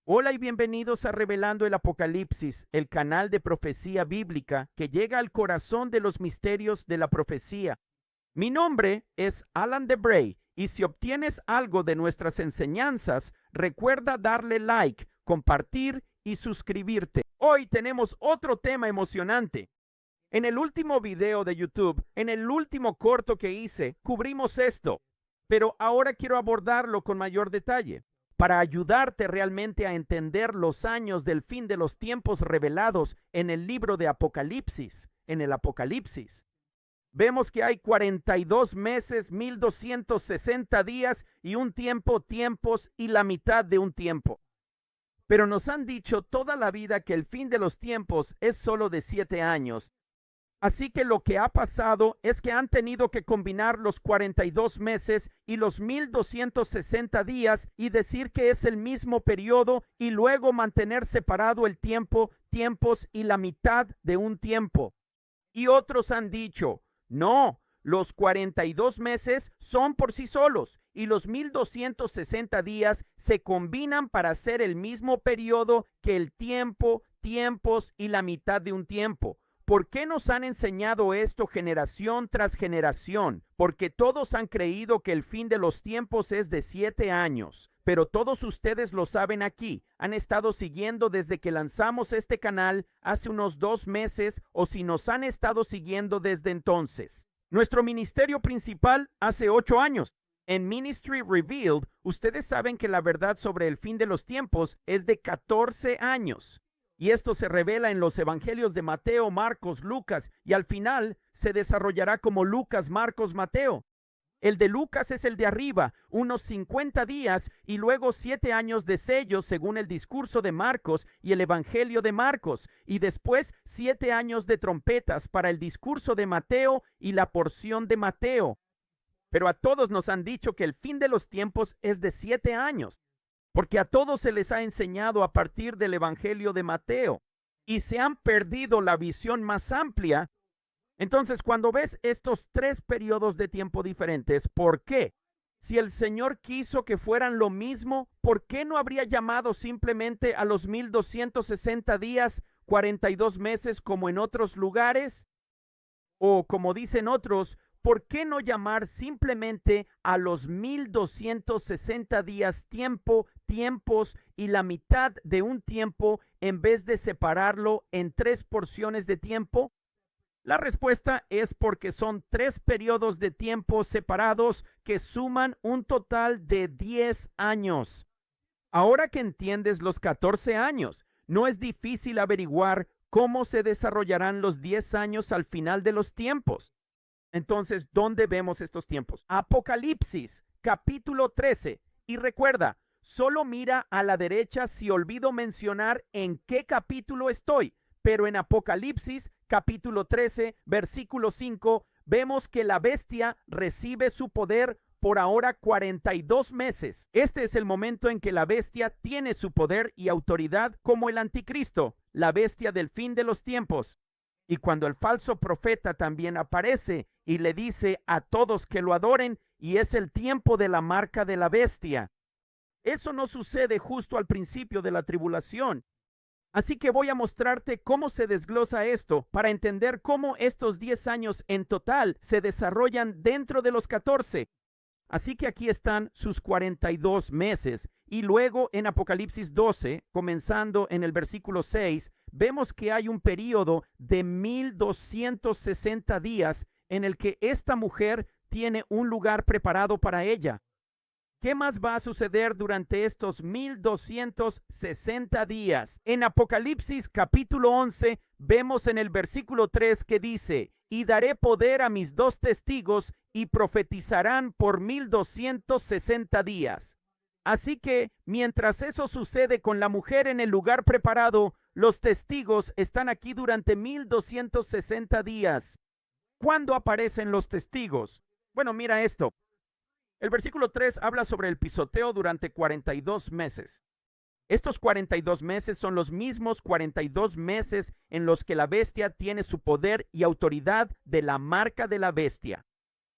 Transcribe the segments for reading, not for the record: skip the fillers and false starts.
Hola y bienvenidos a Revelando el Apocalipsis, el canal de profecía bíblica que llega al corazón de los misterios de la profecía. Mi nombre es Alan DeBray y si obtienes algo de nuestras enseñanzas, recuerda darle like, compartir y suscribirte. Hoy tenemos otro tema emocionante. En el último video de YouTube, en el último corto que hice, cubrimos esto, pero ahora quiero abordarlo con mayor detalle para ayudarte realmente a entender los años del fin de los tiempos revelados en el libro de Apocalipsis, en el Apocalipsis. Vemos que hay 42 meses, 1260 días y un tiempo, tiempos y la mitad de un tiempo. Pero nos han dicho toda la vida que el fin de los tiempos es solo de 7 años. Así que lo que ha pasado es que han tenido que combinar los 42 meses y los 1260 días y decir que es el mismo periodo y luego mantener separado el tiempo, tiempos y la mitad de un tiempo. Y otros han dicho, no, los 42 meses son por sí solos y los 1260 días se combinan para hacer el mismo periodo que el tiempo, tiempos y la mitad de un tiempo. ¿Por qué nos han enseñado esto generación tras generación? Porque todos han creído que el fin de los tiempos es de 7 años. Pero todos ustedes lo saben aquí. Han estado siguiendo desde que lanzamos este canal hace unos 2 meses o si nos han estado siguiendo desde entonces. Nuestro ministerio principal hace 8 años. En Ministry Revealed, ustedes saben que la verdad sobre el fin de los tiempos es de 14 años. Y esto se revela en los evangelios de Mateo, Marcos, Lucas, y al final se desarrollará como Lucas, Marcos, Mateo. El de Lucas es el de arriba, unos 50 días y luego 7 años de sellos según el discurso de Marcos y el evangelio de Marcos, y después 7 años de trompetas para el discurso de Mateo y la porción de Mateo. Pero a todos nos han dicho que el fin de los tiempos es de 7 años. Porque a todos se les ha enseñado a partir del Evangelio de Mateo y se han perdido la visión más amplia. Entonces, cuando ves estos 3 periodos de tiempo diferentes, ¿por qué? Si el Señor quiso que fueran lo mismo, ¿por qué no habría llamado simplemente a los 1260 días, 42 meses como en otros lugares? O como dicen otros, ¿por qué no llamar simplemente a los 1260 días tiempo, tiempos y la mitad de un tiempo en vez de separarlo en 3 porciones de tiempo? La respuesta es porque son 3 periodos de tiempo separados que suman un total de 10 años. Ahora que entiendes los 14 años, no es difícil averiguar cómo se desarrollarán los 10 años al final de los tiempos. Entonces, ¿dónde vemos estos tiempos? Apocalipsis, capítulo 13. Y recuerda, solo mira a la derecha si olvido mencionar en qué capítulo estoy. Pero en Apocalipsis, capítulo 13, versículo 5, vemos que la bestia recibe su poder por ahora 42 meses. Este es el momento en que la bestia tiene su poder y autoridad como el anticristo, la bestia del fin de los tiempos. Y cuando el falso profeta también aparece y le dice a todos que lo adoren, y es el tiempo de la marca de la bestia. Eso no sucede justo al principio de la tribulación. Así que voy a mostrarte cómo se desglosa esto para entender cómo estos 10 años en total se desarrollan dentro de los 14. Así que aquí están sus 42 meses. Y luego en Apocalipsis 12, comenzando en el versículo 6, vemos que hay un periodo de 1260 días en el que esta mujer tiene un lugar preparado para ella. ¿Qué más va a suceder durante estos 1260 días? En Apocalipsis capítulo 11 vemos en el versículo 3 que dice, y daré poder a mis 2 testigos y profetizarán por 1260 días. Así que mientras eso sucede con la mujer en el lugar preparado, los testigos están aquí durante 1260 días. ¿Cuándo aparecen los testigos? Bueno, mira esto. El versículo 3 habla sobre el pisoteo durante 42 meses. Estos 42 meses son los mismos 42 meses en los que la bestia tiene su poder y autoridad de la marca de la bestia.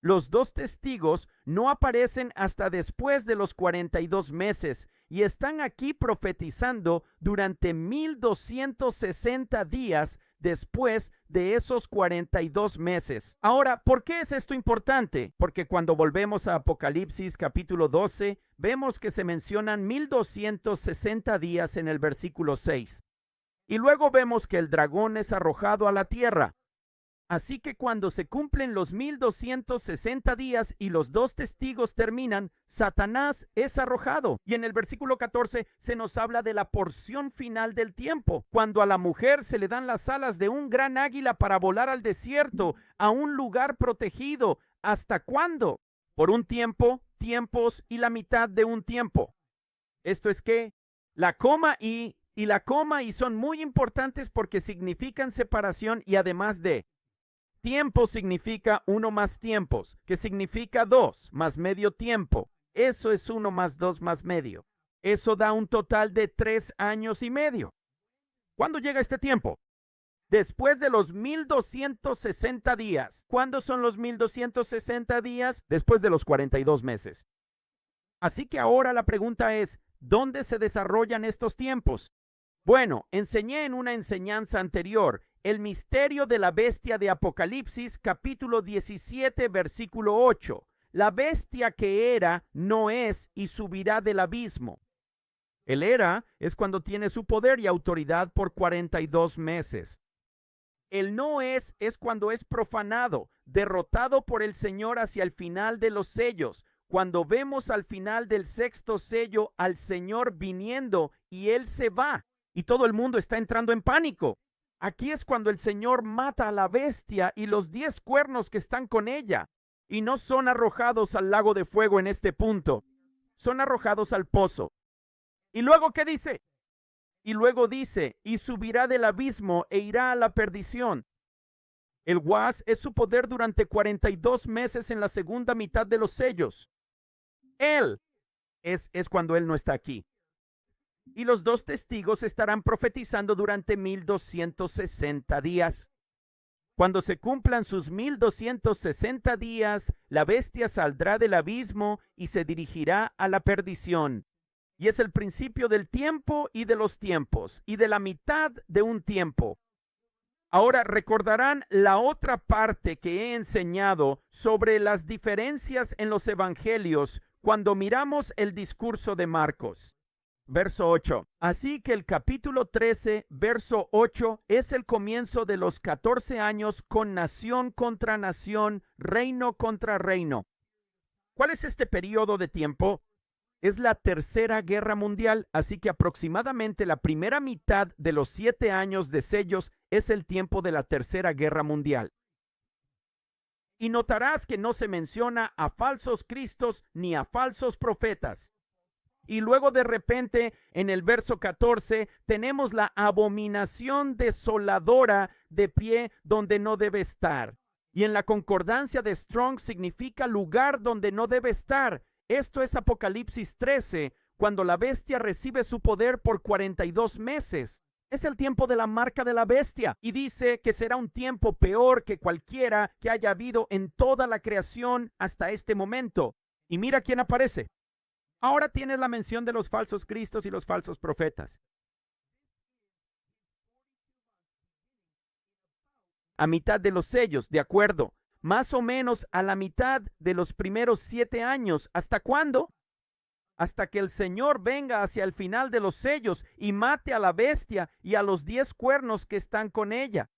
Los dos testigos no aparecen hasta después de los 42 meses y están aquí profetizando durante 1260 días después de esos 42 meses. Ahora, ¿por qué es esto importante? Porque cuando volvemos a Apocalipsis capítulo 12, vemos que se mencionan 1260 días en el versículo 6. Y luego vemos que el dragón es arrojado a la tierra. Así que cuando se cumplen los 1260 días y los dos testigos terminan, Satanás es arrojado. Y en el versículo 14 se nos habla de la porción final del tiempo, cuando a la mujer se le dan las alas de un gran águila para volar al desierto, a un lugar protegido. ¿Hasta cuándo? Por un tiempo, tiempos y la mitad de un tiempo. Esto es que la coma y la coma y son muy importantes porque significan separación y además de tiempo significa 1 más tiempos, que significa 2 más medio tiempo. Eso es 1 más 2 más medio. Eso da un total de 3 años y medio. ¿Cuándo llega este tiempo? Después de los 1260 días. ¿Cuándo son los 1260 días? Después de los 42 meses. Así que ahora la pregunta es, ¿dónde se desarrollan estos tiempos? Bueno, enseñé en una enseñanza anterior el misterio de la bestia de Apocalipsis, capítulo 17, versículo 8. La bestia que era, no es y subirá del abismo. El era es cuando tiene su poder y autoridad por 42 meses. El no es cuando es profanado, derrotado por el Señor hacia el final de los sellos. Cuando vemos al final del 6º sello al Señor viniendo y Él se va y todo el mundo está entrando en pánico. Aquí es cuando el Señor mata a la bestia y los 10 cuernos que están con ella. Y no son arrojados al lago de fuego en este punto. Son arrojados al pozo. ¿Y luego qué dice? Y luego dice, y subirá del abismo e irá a la perdición. El was es su poder durante 42 meses en la segunda mitad de los sellos. Él es cuando Él no está aquí. Y los dos testigos estarán profetizando durante 1260 días. Cuando se cumplan sus 1260 días, la bestia saldrá del abismo y se dirigirá a la perdición. Y es el principio del tiempo y de los tiempos, y de la mitad de un tiempo. Ahora recordarán la otra parte que he enseñado sobre las diferencias en los evangelios cuando miramos el discurso de Marcos. Verso 8. Así que el capítulo 13, verso 8, es el comienzo de los 14 años con nación contra nación, reino contra reino. ¿Cuál es este periodo de tiempo? Es la Tercera Guerra Mundial, así que aproximadamente la primera mitad de los 7 años de sellos es el tiempo de la Tercera Guerra Mundial. Y notarás que no se menciona a falsos cristos ni a falsos profetas. Y luego de repente en el verso 14 tenemos la abominación desoladora de pie donde no debe estar. Y en la concordancia de Strong significa lugar donde no debe estar. Esto es Apocalipsis 13, cuando la bestia recibe su poder por 42 meses. Es el tiempo de la marca de la bestia y dice que será un tiempo peor que cualquiera que haya habido en toda la creación hasta este momento. Y mira quién aparece. Ahora tienes la mención de los falsos cristos y los falsos profetas. A mitad de los sellos, de acuerdo, más o menos a la mitad de los primeros 7 años. ¿Hasta cuándo? Hasta que el Señor venga hacia el final de los sellos y mate a la bestia y a los 10 cuernos que están con ella.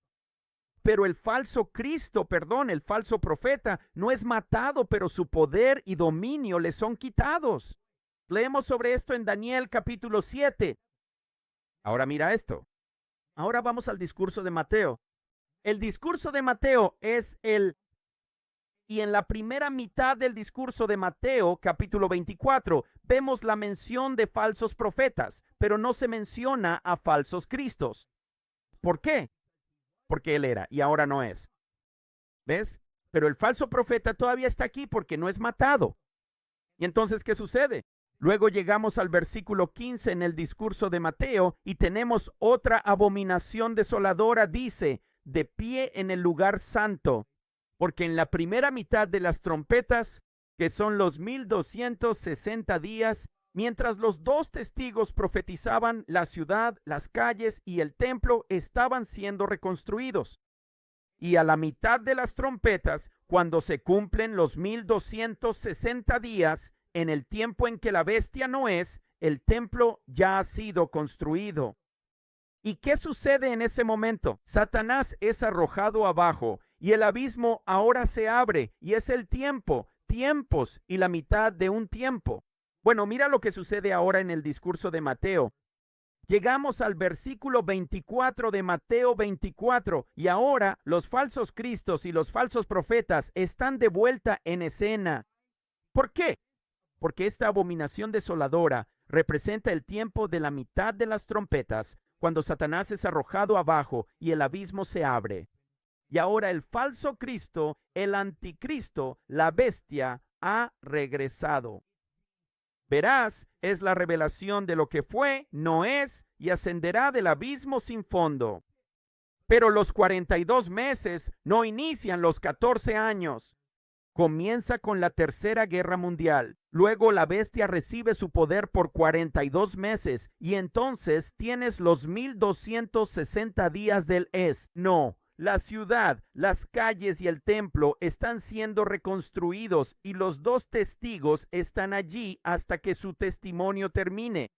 Pero el falso el falso profeta, no es matado, pero su poder y dominio le son quitados. Leemos sobre esto en Daniel capítulo 7. Ahora mira esto. Ahora vamos al discurso de Mateo. El discurso de Mateo es y en la primera mitad del discurso de Mateo, capítulo 24, vemos la mención de falsos profetas, pero no se menciona a falsos cristos. ¿Por qué? Porque él era y ahora no es. ¿Ves? Pero el falso profeta todavía está aquí porque no es matado. ¿Y entonces qué sucede? Luego llegamos al versículo 15 en el discurso de Mateo y tenemos otra abominación desoladora, dice, de pie en el lugar santo. porque en la primera mitad de las trompetas, que son los 1260 días, mientras los dos testigos profetizaban, la ciudad, las calles y el templo estaban siendo reconstruidos. Y a la mitad de las trompetas, cuando se cumplen los 1260 días, en el tiempo en que la bestia no es, el templo ya ha sido construido. ¿Y qué sucede en ese momento? Satanás es arrojado abajo y el abismo ahora se abre y es el tiempo, tiempos y la mitad de un tiempo. Bueno, mira lo que sucede ahora en el discurso de Mateo. Llegamos al versículo 24 de Mateo 24 y ahora los falsos cristos y los falsos profetas están de vuelta en escena. ¿Por qué? Porque esta abominación desoladora representa el tiempo de la mitad de las trompetas, cuando Satanás es arrojado abajo y el abismo se abre. Y ahora el falso Cristo, el anticristo, la bestia, ha regresado. Verás, es la revelación de lo que fue, no es, y ascenderá del abismo sin fondo. Pero los 42 meses no inician los 14 años. Comienza con la Tercera Guerra Mundial. Luego la bestia recibe su poder por 42 meses y entonces tienes los 1260 días del No. La ciudad, las calles y el templo están siendo reconstruidos y los dos testigos están allí hasta que su testimonio termine.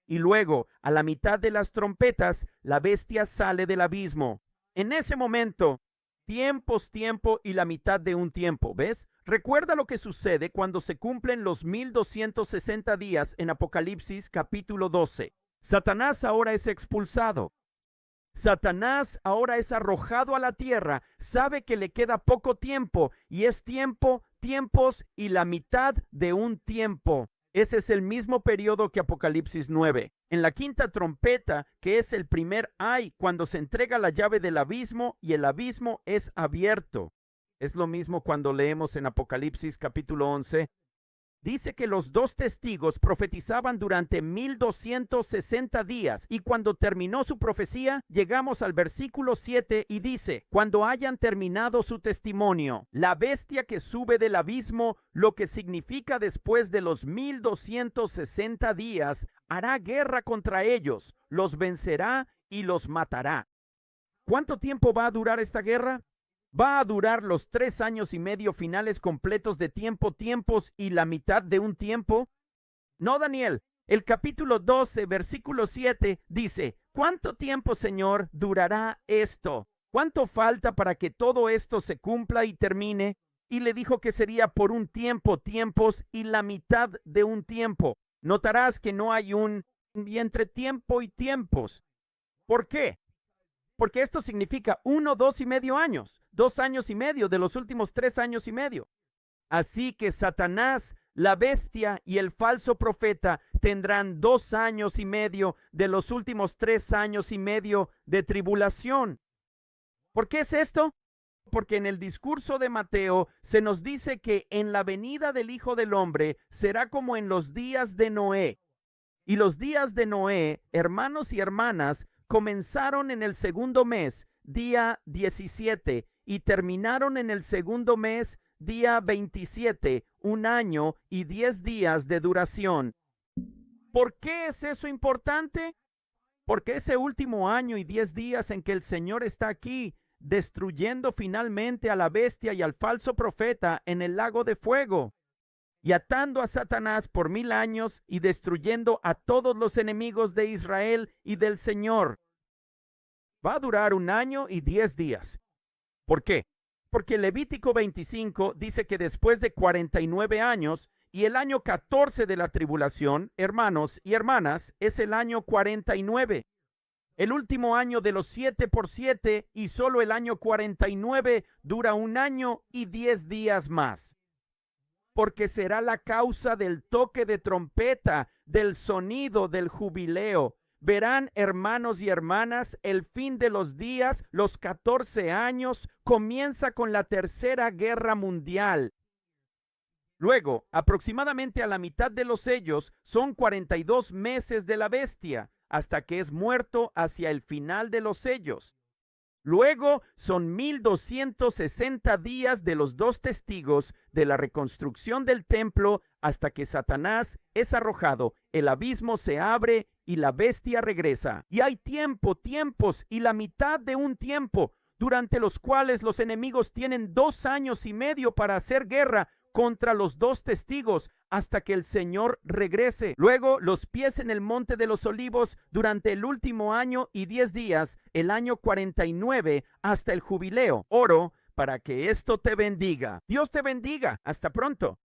Y luego, a la mitad de las trompetas, la bestia sale del abismo. En ese momento, tiempo y la mitad de un tiempo, ¿ves? Recuerda lo que sucede cuando se cumplen los 1260 días en Apocalipsis capítulo 12. Satanás ahora es expulsado. Satanás ahora es arrojado a la tierra, sabe que le queda poco tiempo y es tiempo, tiempos y la mitad de un tiempo. Ese es el mismo periodo que Apocalipsis 9. En la quinta trompeta, que es el primer ay, cuando se entrega la llave del abismo y el abismo es abierto. Es lo mismo cuando leemos en Apocalipsis capítulo 11. Dice que los dos testigos profetizaban durante 1260 días y cuando terminó su profecía, llegamos al versículo 7 y dice, cuando hayan terminado su testimonio, la bestia que sube del abismo, lo que significa después de los 1260 días, hará guerra contra ellos, los vencerá y los matará. ¿Cuánto tiempo va a durar esta guerra? ¿Va a durar los 3 años y medio finales completos de tiempo, tiempos y la mitad de un tiempo? No, Daniel. El capítulo 12, versículo 7 dice, ¿cuánto tiempo, Señor, durará esto? ¿Cuánto falta para que todo esto se cumpla y termine? Y le dijo que sería por un tiempo, tiempos y la mitad de un tiempo. Notarás que no hay un y entre tiempo y tiempos. ¿Por qué? Porque esto significa 1, 2 y medio años, 2 años y medio de los últimos 3 años y medio. Así que Satanás, la bestia y el falso profeta tendrán 2 años y medio de los últimos 3 años y medio de tribulación. ¿Por qué es esto? Porque en el discurso de Mateo se nos dice que en la venida del Hijo del Hombre será como en los días de Noé. Y los días de Noé, hermanos y hermanas, comenzaron en el segundo mes, día 17, y terminaron en el segundo mes, día 27, 1 año y 10 días de duración. ¿Por qué es eso importante? Porque ese último año y 10 días en que el Señor está aquí, destruyendo finalmente a la bestia y al falso profeta en el lago de fuego, y atando a Satanás por 1000 años y destruyendo a todos los enemigos de Israel y del Señor. Va a durar 1 año y 10 días. ¿Por qué? Porque Levítico 25 dice que después de 49 años y el año 14 de la tribulación, hermanos y hermanas, es el año 49. El último año de los 7 por 7 y solo el año 49 dura 1 año y 10 días más. Porque será la causa del toque de trompeta, del sonido del jubileo. Verán, hermanos y hermanas, el fin de los días, los 14 años, comienza con la Tercera Guerra Mundial. Luego, aproximadamente a la mitad de los sellos, son 42 meses de la bestia, hasta que es muerto hacia el final de los sellos. Luego son 1260 días de los dos testigos de la reconstrucción del templo hasta que Satanás es arrojado, el abismo se abre y la bestia regresa. Y hay tiempos y la mitad de un tiempo durante los cuales los enemigos tienen 2 años y medio para hacer guerra contra los dos testigos hasta que el Señor regrese. Luego los pies en el monte de los olivos durante el último año y 10 días, el año 49 hasta el jubileo. Oro para que esto te bendiga. Dios te bendiga. Hasta pronto.